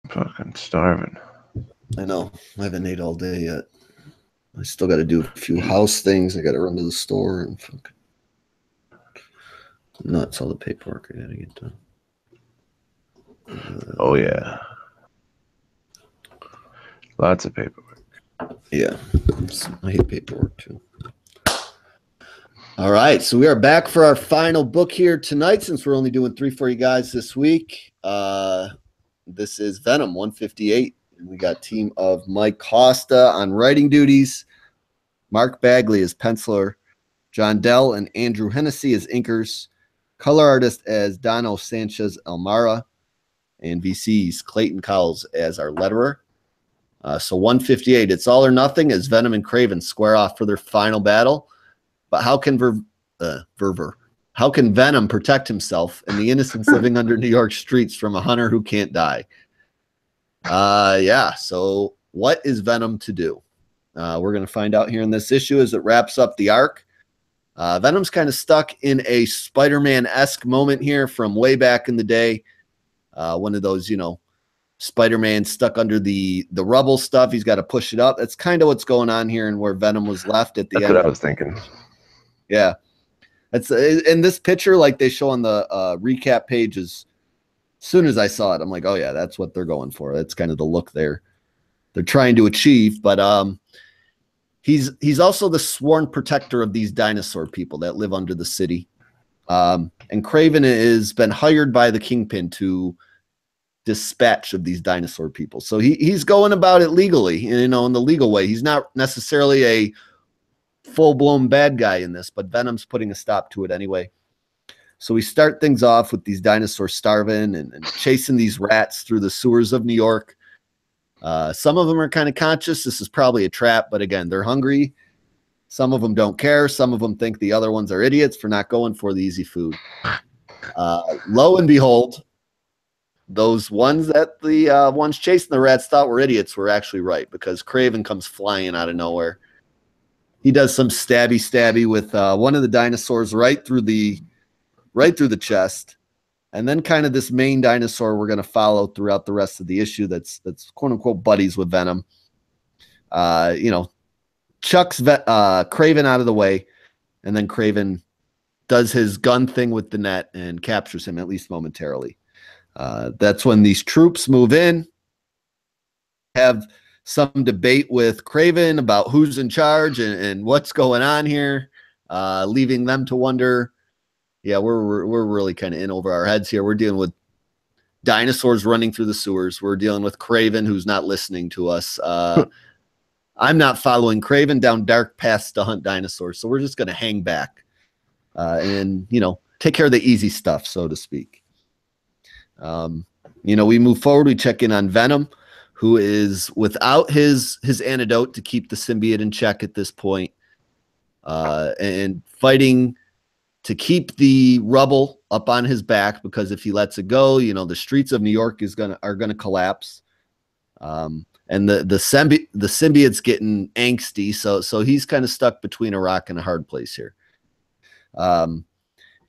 Fucking starving. I know. I haven't ate all day yet. I still got to do a few house things. I got to run to the store and fuck. Nuts, all the paperwork I got to get done. Oh, yeah. Lots of paperwork. Yeah. I hate paperwork, too. All right. So we are back for our final book here tonight, since we're only doing 3 for you guys this week. This is Venom 158. And we got team of Mike Costa on writing duties, Mark Bagley as penciler, John Dell and Andrew Hennessy as inkers, color artist as Dono Sanchez Elmara, and VC's Clayton Cowles as our letterer. So 158, it's all or nothing as Venom and Kraven square off for their final battle. But how can how can Venom protect himself and the innocents living under New York streets from a hunter who can't die? Yeah, so what is Venom to do? We're going to find out here in this issue as it wraps up the arc. Venom's kind of stuck in a Spider-Man-esque moment here from way back in the day. One of those, Spider-Man stuck under the rubble stuff. He's got to push it up. That's kind of what's going on here and where Venom was left at the end. That's what I was thinking. Yeah. That's in this picture, like they show on the recap pages. As soon as I saw it, I'm like, oh yeah, that's what they're going for. That's kind of the look they're trying to achieve. But he's also the sworn protector of these dinosaur people that live under the city. And Kraven has been hired by the Kingpin to dispatch of these dinosaur people. So he's going about it legally, in the legal way. He's not necessarily a full-blown bad guy in this, but Venom's putting a stop to it anyway. So we start things off with these dinosaurs starving and chasing these rats through the sewers of New York. Some of them are kind of conscious. This is probably a trap, but again, they're hungry. Some of them don't care. Some of them think the other ones are idiots for not going for the easy food. Lo and behold, those ones that the ones chasing the rats thought were idiots were actually right, because Kraven comes flying out of nowhere. He does some stabby with one of the dinosaurs right through the chest. And then kind of this main dinosaur we're going to follow throughout the rest of the issue that's quote unquote buddies with Venom. Chucks Kraven out of the way, and then Kraven does his gun thing with the net and captures him, at least momentarily. That's when these troops move in, have some debate with Kraven about who's in charge and what's going on here, leaving them to wonder. Yeah, we're really kind of in over our heads here. We're dealing with dinosaurs running through the sewers. We're dealing with Kraven, who's not listening to us. I'm not following Kraven down dark paths to hunt dinosaurs, so we're just going to hang back and take care of the easy stuff, so to speak. We move forward. We check in on Venom, who is without his antidote to keep the symbiote in check at this point, and fighting to keep the rubble up on his back, because if he lets it go, the streets of New York are gonna collapse. And the symbiote's getting angsty, so he's kind of stuck between a rock and a hard place here.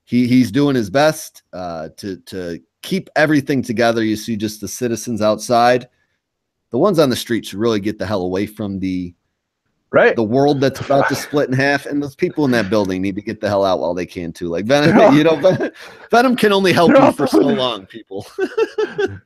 He's doing his best to keep everything together. You see just the citizens outside. The ones on the street should really get the hell away from the world that's about to split in half, and those people in that building need to get the hell out while they can too. Like Venom, Venom can only help you for so long, people.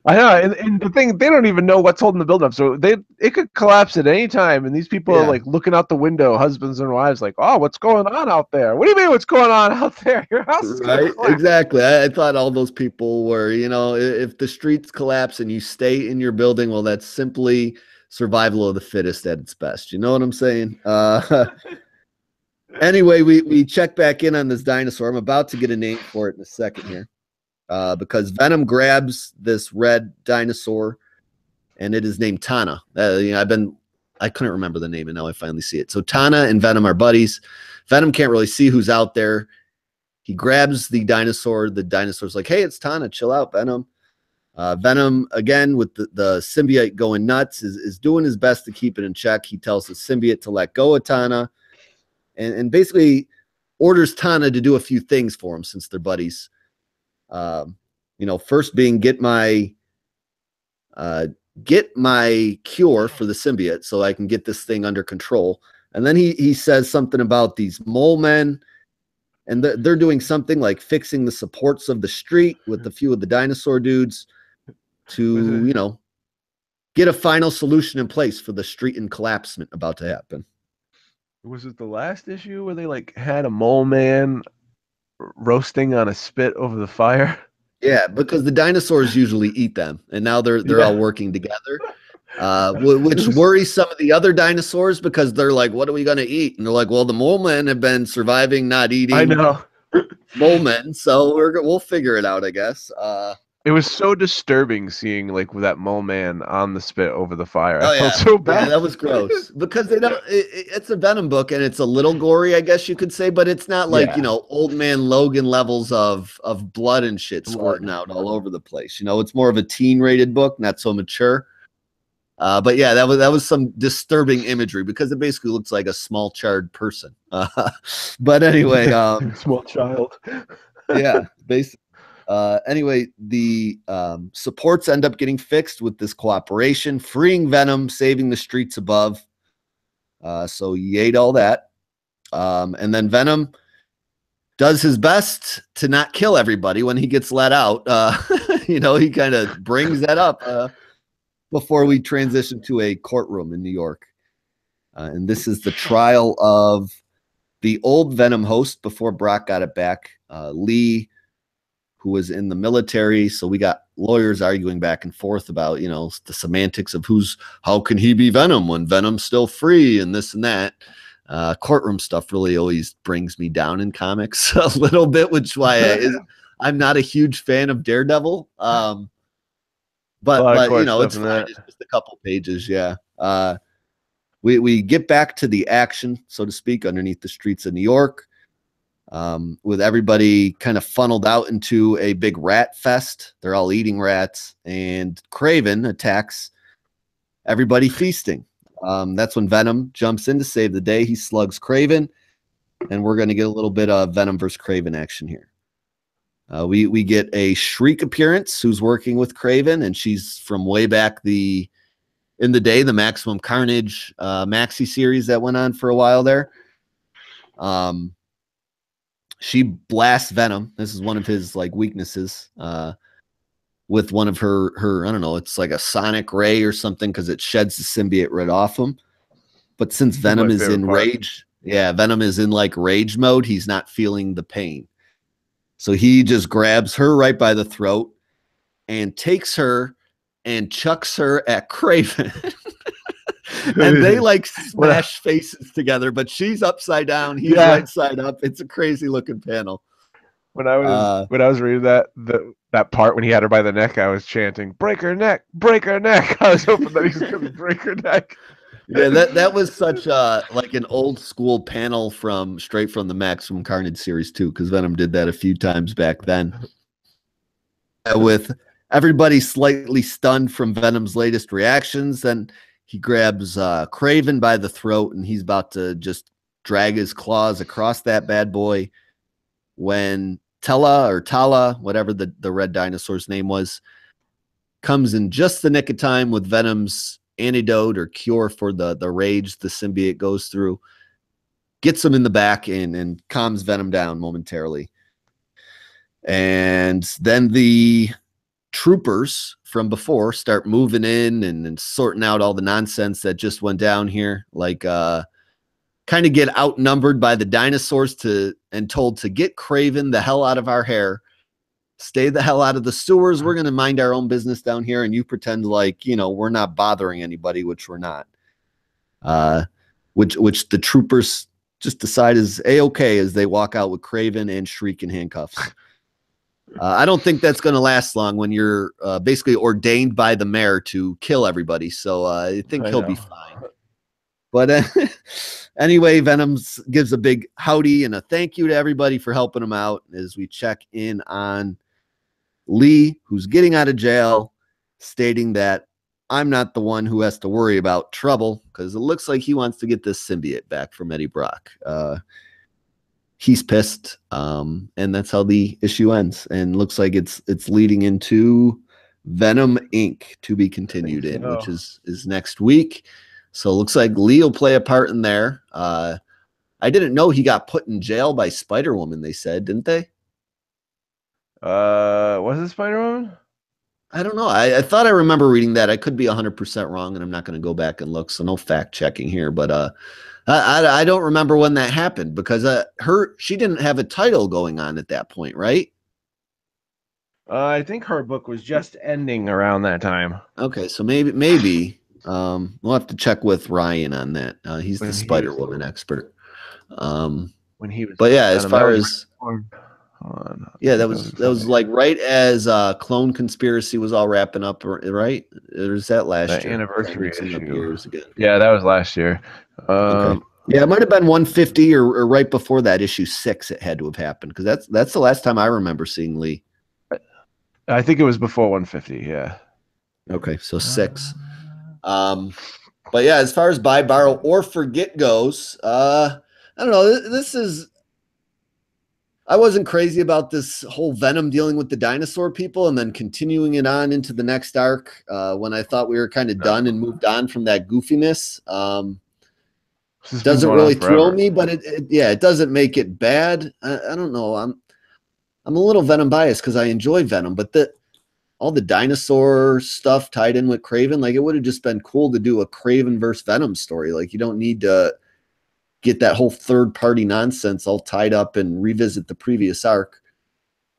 I know, and the thing, they don't even know what's holding the building up, so it could collapse at any time. And these people are like looking out the window, husbands and wives, like, "Oh, what's going on out there? What do you mean, what's going on out there? Your house is right?" Exactly. I thought all those people were, if the streets collapse and you stay in your building, well, that's simply survival of the fittest at its best. You know what I'm saying? Anyway, we check back in on this dinosaur. I'm about to get a name for it in a second here, because Venom grabs this red dinosaur, and it is named Tana. I couldn't remember the name, and now I finally see it. So Tana and Venom are buddies. Venom can't really see who's out there. He grabs the dinosaur. The dinosaur's like, "Hey, it's Tana. Chill out, Venom." Venom, again, with the symbiote going nuts, is doing his best to keep it in check. He tells the symbiote to let go of Tana, and basically orders Tana to do a few things for him, since they're buddies. First being, get my get my cure for the symbiote so I can get this thing under control. And then he says something about these mole men, and they're doing something like fixing the supports of the street with a few of the dinosaur dudes to, you know, get a final solution in place for the street and collapsement about to happen. Was it the last issue where they like had a mole man roasting on a spit over the fire? Yeah, because the dinosaurs usually eat them, and now they're all working together, which worries some of the other dinosaurs because they're like, "What are we gonna eat?" And they're like, "Well, the mole men have been surviving not eating I know mole men, so we'll figure it out, I guess." It was so disturbing seeing like that mole man on the spit over the fire. Oh I felt yeah, so bad. yeah, that was gross because they don't. It's a Venom book and it's a little gory, I guess you could say, but it's not like, you know, Old Man Logan levels of blood and shit squirting out all over the place. You know, it's more of a teen rated book, not so mature. But yeah, that was some disturbing imagery because it basically looks like a small charred person. But anyway, small child. Yeah, basically. Anyway, the supports end up getting fixed with this cooperation, freeing Venom, saving the streets above. So he ate all that. And then Venom does his best to not kill everybody when he gets let out. You know, he kind of brings that up before we transition to a courtroom in New York. And this is the trial of the old Venom host before Brock got it back, Lee, who was in the military. So we got lawyers arguing back and forth about, you know, the semantics of how can he be Venom when Venom's still free and this and that. Courtroom stuff really always brings me down in comics a little bit, which is why I'm not a huge fan of Daredevil. But you know, it's fine. It's just a couple pages. Yeah. We get back to the action, so to speak, underneath the streets of New York. With everybody kind of funneled out into a big rat fest. They're all eating rats, and Kraven attacks everybody feasting. That's when Venom jumps in to save the day. He slugs Kraven, and we're going to get a little bit of Venom versus Kraven action here. We get a Shriek appearance who's working with Kraven, and she's from way back in the day, the Maximum Carnage maxi series that went on for a while there. She blasts Venom. This is one of his like weaknesses, with one of her I don't know, it's like a sonic ray or something because it sheds the symbiote right off him. But since Venom is in rage, Venom is in like rage mode, he's not feeling the pain. So he just grabs her right by the throat and takes her and chucks her at Kraven. And they like smash faces together, but she's upside down, he's right side up. It's a crazy looking panel. When I was reading that part when he had her by the neck, I was chanting, "Break her neck, break her neck." I was hoping that he was going to break her neck. Yeah, that was such like an old school panel straight from the Maximum Carnage series too, because Venom did that a few times back then. With everybody slightly stunned from Venom's latest reactions, then he grabs Kraven by the throat, and he's about to just drag his claws across that bad boy when Tala, whatever the red dinosaur's name was, comes in just the nick of time with Venom's antidote or cure for the rage the symbiote goes through, gets him in the back and calms Venom down momentarily. And then the troopers from before start moving in and sorting out all the nonsense that just went down here, like kind of get outnumbered by the dinosaurs and told to get Kraven the hell out of our hair, stay the hell out of the sewers. We're going to mind our own business down here, and you pretend like, you know, we're not bothering anybody, which we're not. Which the troopers just decide is a-okay as they walk out with Kraven and Shriek in handcuffs. I don't think that's going to last long when you're basically ordained by the mayor to kill everybody. So I think he'll be fine. But anyway, Venom gives a big howdy and a thank you to everybody for helping him out as we check in on Lee, who's getting out of jail, stating that I'm not the one who has to worry about trouble because it looks like he wants to get this symbiote back from Eddie Brock. He's pissed, and that's how the issue ends. And looks like it's leading into Venom Inc. to be continued in, so. which is next week. So it looks like Lee will play a part in there. I didn't know he got put in jail by Spider-Woman, they said, didn't they? Was it Spider-Woman? I don't know. I thought I remember reading that. I could be 100% wrong, and I'm not going to go back and look, so no fact checking here. But I don't remember when that happened because she didn't have a title going on at that point, right? I think her book was just ending around that time. Okay, so maybe we'll have to check with Ryan on that. He's the Spider-Woman expert. When he was, but yeah, as far as yeah, that was like right as Clone Conspiracy was all wrapping up, right? Or is that last year? Anniversary issue. Years again. Yeah, that was last year. Okay. Yeah, it might have been 150 or right before that, issue 6. It had to have happened because that's the last time I remember seeing Lee. I think it was before 150. Yeah. Okay, so 6. But yeah, as far as buy, borrow, or forget goes, I don't know. This is. I wasn't crazy about this whole Venom dealing with the dinosaur people and then continuing it on into the next arc when I thought we were kind of done and moved on from that goofiness. Doesn't really thrill me, but it doesn't make it bad. I don't know. I'm a little Venom biased because I enjoy Venom, but all the dinosaur stuff tied in with Kraven, like it would have just been cool to do a Kraven versus Venom story. Like you don't need to get that whole third party nonsense all tied up and revisit the previous arc.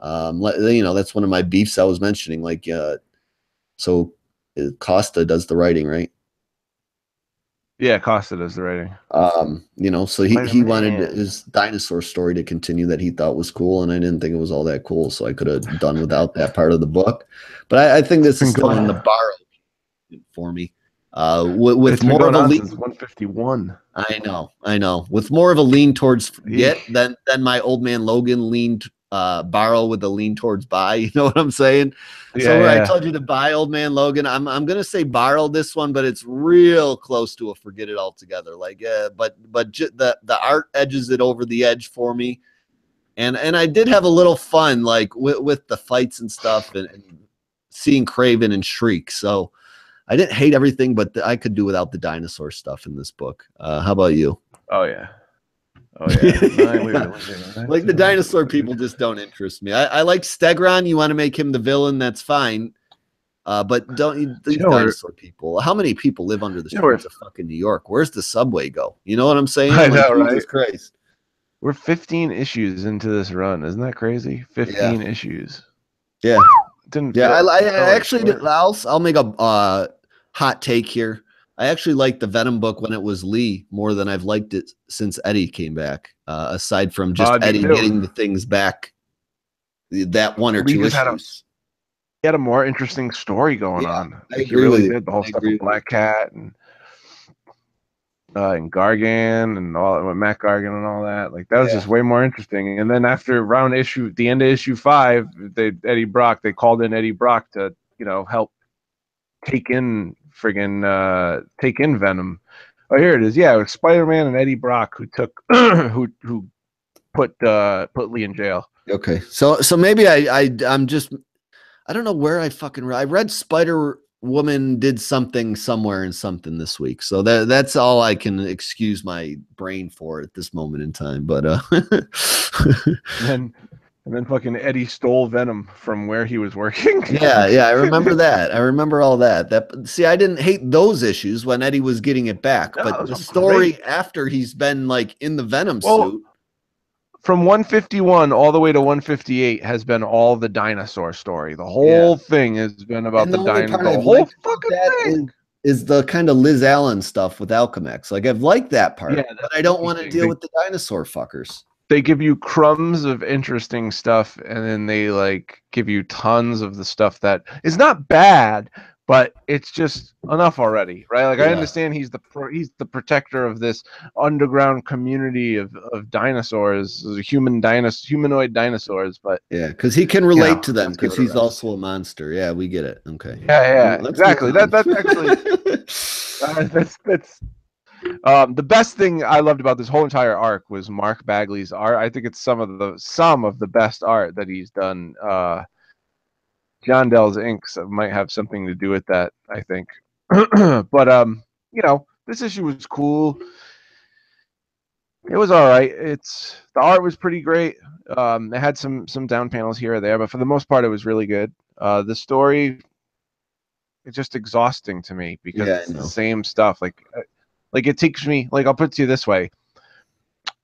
That's one of my beefs I was mentioning. Like, so Costa does the writing, right? Yeah, Costa does the writing. So he wanted his dinosaur story to continue that he thought was cool, and I didn't think it was all that cool, so I could have done without that part of the book. But I think this is still in the borrow for me. With more of a lean, 151. I know. With more of a lean towards forget than my old man Logan leaned borrow with a lean towards buy. You know what I'm saying? I told you to buy old man Logan. I'm gonna say borrow this one, but it's real close to a forget it altogether. Like, but the art edges it over the edge for me, and I did have a little fun like with the fights and stuff and seeing Kraven and Shriek. So I didn't hate everything, but I could do without the dinosaur stuff in this book. How about you? Oh yeah. Like the dinosaur people just don't interest me. I like Stegron. You want to make him the villain, that's fine. But don't these dinosaur people. How many people live under the streets of fucking New York? Where's the subway go? You know what I'm saying? I know, Jesus Christ. We're 15 issues into this run. Isn't that crazy? 15 issues. Yeah. I actually I'll make a hot take here. I actually liked the Venom book when it was Lee more than I've liked it since Eddie came back. Aside from just Eddie getting the things back, that one or two issues. He had a more interesting story going on. He really did the whole stuff with Black Cat and Gargan and all with Matt Gargan and all that. Like that was just way more interesting. And then after the end of issue 5, they called in Eddie Brock to help take in Venom. Oh, here it is. Yeah, it was Spider-Man and Eddie Brock who took who put Lee in jail. Okay, so maybe I'm just I don't know where I read Spider-Woman did something somewhere in something this week, so that's all I can excuse my brain for at this moment in time. But And then fucking Eddie stole Venom from where he was working. Yeah, I remember that. I remember all that. See, I didn't hate those issues when Eddie was getting it back, but the story after he's been like in the Venom suit. From 151 all the way to 158 has been all the dinosaur story. The whole thing has been about the dinosaur. The whole fucking thing is the kind of Liz Allen stuff with Alchemax. Like I've liked that part, but I don't want to deal with the dinosaur fuckers. They give you crumbs of interesting stuff, and then they like give you tons of the stuff that is not bad, but it's just enough already, right? Like I understand he's the protector of this underground community of dinosaurs, humanoid dinosaurs, but because he can relate to them because he's also a monster. Yeah, we get it. Okay. Yeah, exactly. That's actually that's. The best thing I loved about this whole entire arc was Mark Bagley's art. I think it's some of the best art that he's done. John Dell's inks might have something to do with that, I think. But you know, this issue was cool. It was all right. The art was pretty great. It had some down panels here or there, but for the most part, it was really good. The story, it's just exhausting to me because Yeah, it's the same stuff. Like it takes me. Like I'll put it to you this way: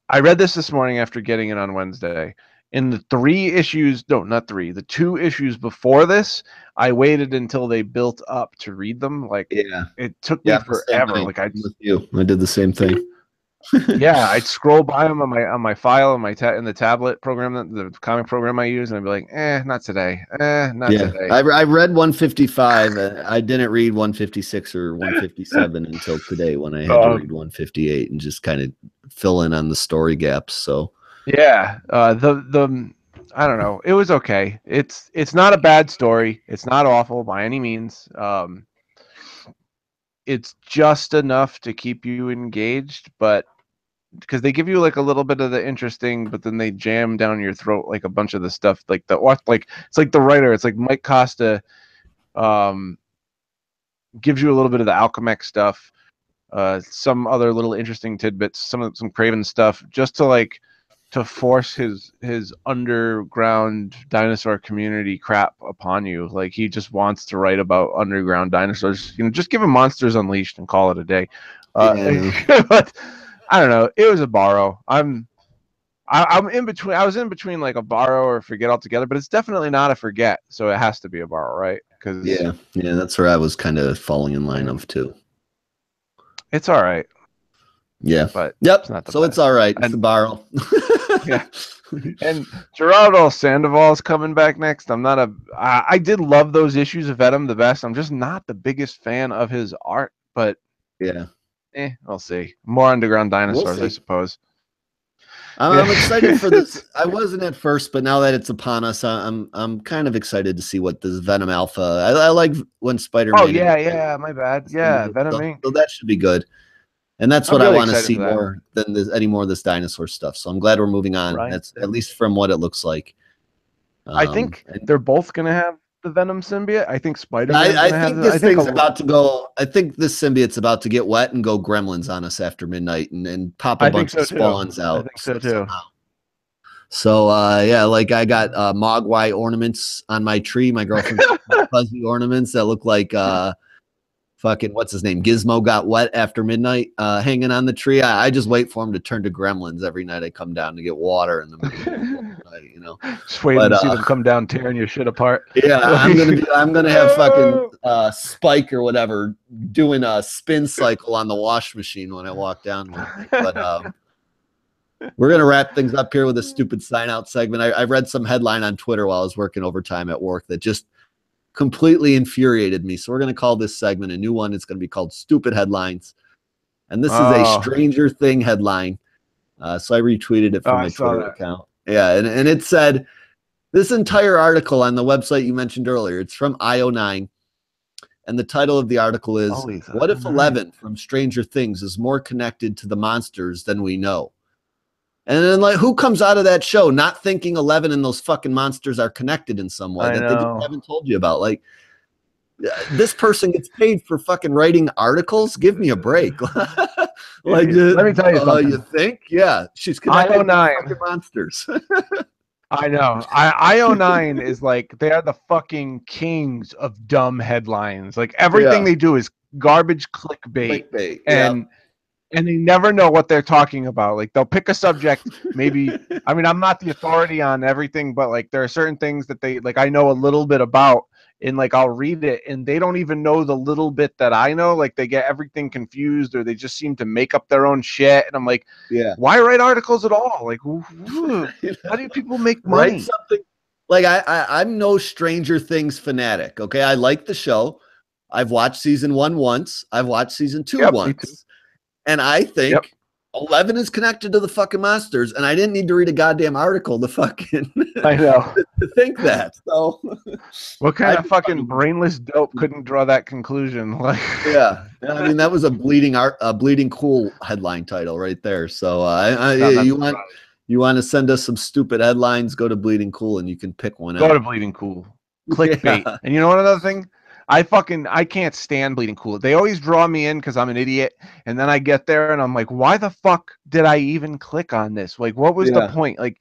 I read this morning after getting it on Wednesday. In the 3 issues, no, not 3, the 2 issues before this, I waited until they built up to read them. Like, yeah, it took me forever. Like I'm with you. I did the same thing. Yeah, I'd scroll by them on my file in the tablet program, the comic program I use, and I'd be like, not today, not today. I read 155. I didn't read 156 or 157 until today when I had to read 158 and just kind of fill in on the story gaps. So yeah, I don't know. It was okay. It's not a bad story. It's not awful by any means. It's just enough to keep you engaged, but because they give you like a little bit of the interesting, but then they jam down your throat like a bunch of the stuff, like it's like the writer, it's like Mike Costa, gives you a little bit of the Alchemix stuff, some other little interesting tidbits, some Craven stuff, just to force his underground dinosaur community crap upon you. Like he just wants to write about underground dinosaurs. Just give him Monsters Unleashed and call it a day. But I don't know. It was a borrow. I'm in between. I was in between like a borrow or forget altogether, but it's definitely not a forget. So it has to be a borrow, right? Because yeah, that's where I was kind of falling in line of too. It's all right. Yeah, but it's not the best. It's all right. It's a borrow. Yeah. And Gerardo Sandoval's coming back next. I did love those issues of Venom the best. I'm just not the biggest fan of his art, but yeah. We'll see. More underground dinosaurs, I suppose. I'm excited for this. I wasn't at first, but now that it's upon us, I'm kind of excited to see what this Venom Alpha. I like when Spider-Man. Oh yeah, my bad. Yeah, Venom Inc. So that should be good. And that's what really I want to see more than any more of this dinosaur stuff. So I'm glad we're moving on. Right. That's at least from what it looks like. I think they're both going to have the Venom symbiote. I think Spider-Man. I think this thing's about to go. I think this symbiote's about to get wet and go gremlins on us after midnight and pop a bunch of spawns out. I think so too. So yeah, like I got Mogwai ornaments on my tree. My girlfriend's fuzzy ornaments that look like fucking what's his name? Gizmo got wet after midnight, hanging on the tree. I just wait for him to turn to gremlins every night. I come down to get water in the middle, Just waiting to see them come down tearing your shit apart. Yeah, I'm gonna have fucking Spike or whatever doing a spin cycle on the wash machine when I walk down there. But we're gonna wrap things up here with a stupid sign out segment. I read some headline on Twitter while I was working overtime at work that just completely infuriated me. So we're going to call this segment a new one. It's going to be called Stupid Headlines. And this is a Stranger Thing headline. So I retweeted it from my Twitter account. Yeah. And it said, this entire article on the website you mentioned earlier, it's from IO9. And the title of the article is, What if 11 from Stranger Things is more connected to the monsters than we know? And then, like, who comes out of that show not thinking 11 and those fucking monsters are connected in some way that they haven't told you about? Like, this person gets paid for fucking writing articles. Give me a break. Like, let me tell you something. You think? Yeah, she's connected to fucking monsters. I know. IO9 is like, they are the fucking kings of dumb headlines. Like, everything they do is garbage clickbait. And they never know what they're talking about. Like, they'll pick a subject, maybe. I mean, I'm not the authority on everything, but like, there are certain things that they like. I know a little bit about, and like, I'll read it, and they don't even know the little bit that I know. Like, they get everything confused, or they just seem to make up their own shit. And I'm like, why write articles at all? Like, how do people make money? Write something. Like, I'm no Stranger Things fanatic. Okay, I like the show. I've watched season 1 once. I've watched season 2 once. And I think 11 is connected to the fucking monsters, and I didn't need to read a goddamn article to fucking I know to think that. So what kind of fucking brainless dope couldn't draw that conclusion? Like, yeah, I mean, that was a bleeding cool headline title right there. So you want to send us some stupid headlines? Go to Bleeding Cool and you can pick one out. Go to Bleeding Cool. clickbait. Yeah. And you know what? Another thing, I can't stand Bleeding Cool. They always draw me in because I'm an idiot, and then I get there and I'm like, why the fuck did I even click on this? Like, what was the Yeah. point? Like,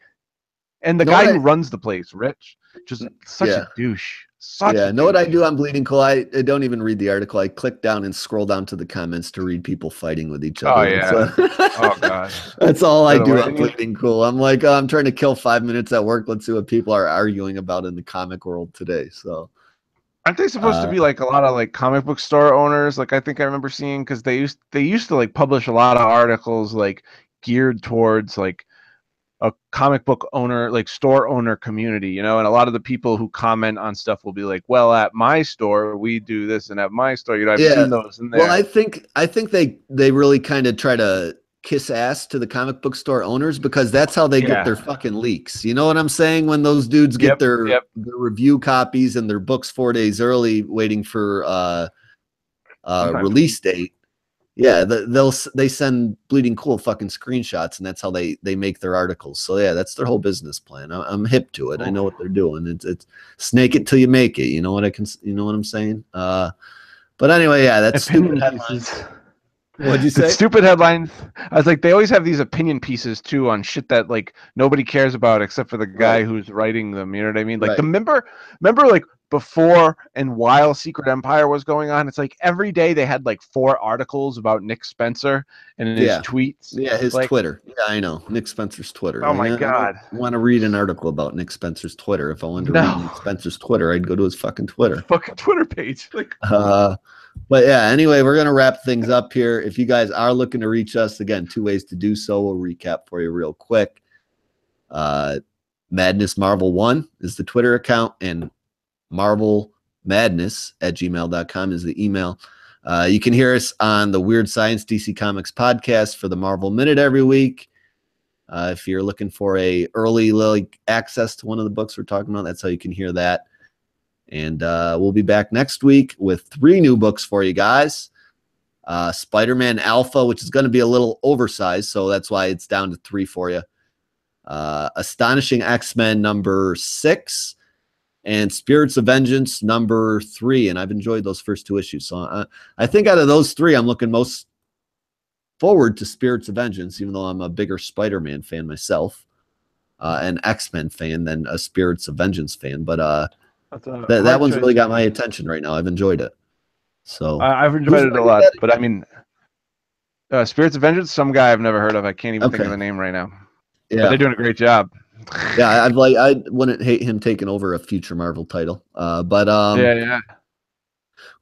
and the Know what guy who I runs the place, Rich, just such a yeah. douche. Such a Yeah, know what I douche. do on Bleeding Cool? I don't even read the article. I click down and scroll down to the comments to read people fighting with each Oh other. That's yeah. Oh god. that's all I Instead of do on waiting. Bleeding Cool. I'm like, oh, I'm trying to kill 5 minutes at work. Let's see what people are arguing about in the comic world today. So, Aren't they supposed to be like a lot of like comic book store owners? Like I think I remember seeing because they used to like publish a lot of articles like geared towards like a comic book owner, like store owner community, you know, and a lot of the people who comment on stuff will be like, well, at my store, we do this, and at my store, you know, I've yeah. seen those in Well, there. I think they really kind of try to kiss ass to the comic book store owners because that's how they get Yeah. their fucking leaks. You know what I'm saying? When those dudes get Yep. their Yep. review copies and their books 4 days early, waiting for Sometimes. release date. Yeah, they send Bleeding Cool fucking screenshots, and that's how they make their articles. So yeah, that's their whole business plan. I'm hip to it. I know what they're doing. It's snake it till you make it. You know what you know what I'm saying? But anyway, yeah, that's stupid Opinion headlines. pieces. What'd you The say? stupid headlines. I was like, they always have these opinion pieces too on shit that like nobody cares about except for the guy Right, who's writing them. You know what I mean? Like the right. remember like before and while Secret Empire was going on, it's like every day they had like 4 articles about Nick Spencer and his Yeah, tweets. yeah. His Like, Twitter. Yeah, I know Nick Spencer's Twitter. oh Like, my I don't god, want to read an article about Nick Spencer's Twitter. If I wanted to read no, Nick Spencer's Twitter, I'd go to his fucking Twitter. fucking Twitter page. Like, Uh, But yeah, anyway, we're gonna wrap things up here. If you guys are looking to reach us, again, 2 ways to do so. We'll recap for you real quick. Madness Marvel 1 is the Twitter account, and marvelmadness@gmail.com is the email. You can hear us on the Weird Science DC Comics podcast for the Marvel Minute every week. If you're looking for a early like access to one of the books we're talking about, that's how you can hear that. And we'll be back next week with 3 new books for you guys. Spider-Man Alpha, which is going to be a little oversized, so that's why it's down to 3 for you. Astonishing X-Men number 6 and Spirits of Vengeance number 3. And I've enjoyed those first 2 issues. So I think out of those 3, I'm looking most forward to Spirits of Vengeance, even though I'm a bigger Spider-Man fan myself, an X-Men fan than a Spirits of Vengeance fan. But that one's really got my attention right now. I've enjoyed it. So I've enjoyed it a lot, but I mean, Spirits of Vengeance, some guy I've never heard of. I can't even think of the name right now. Yeah, but they're doing a great job. Yeah, I wouldn't hate him taking over a future Marvel title. But yeah,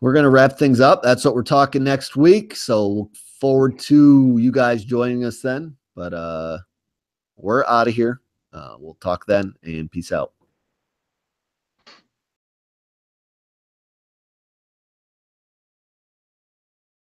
we're gonna wrap things up. That's what we're talking next week. So look forward to you guys joining us then. But we're out of here. We'll talk then, and peace out.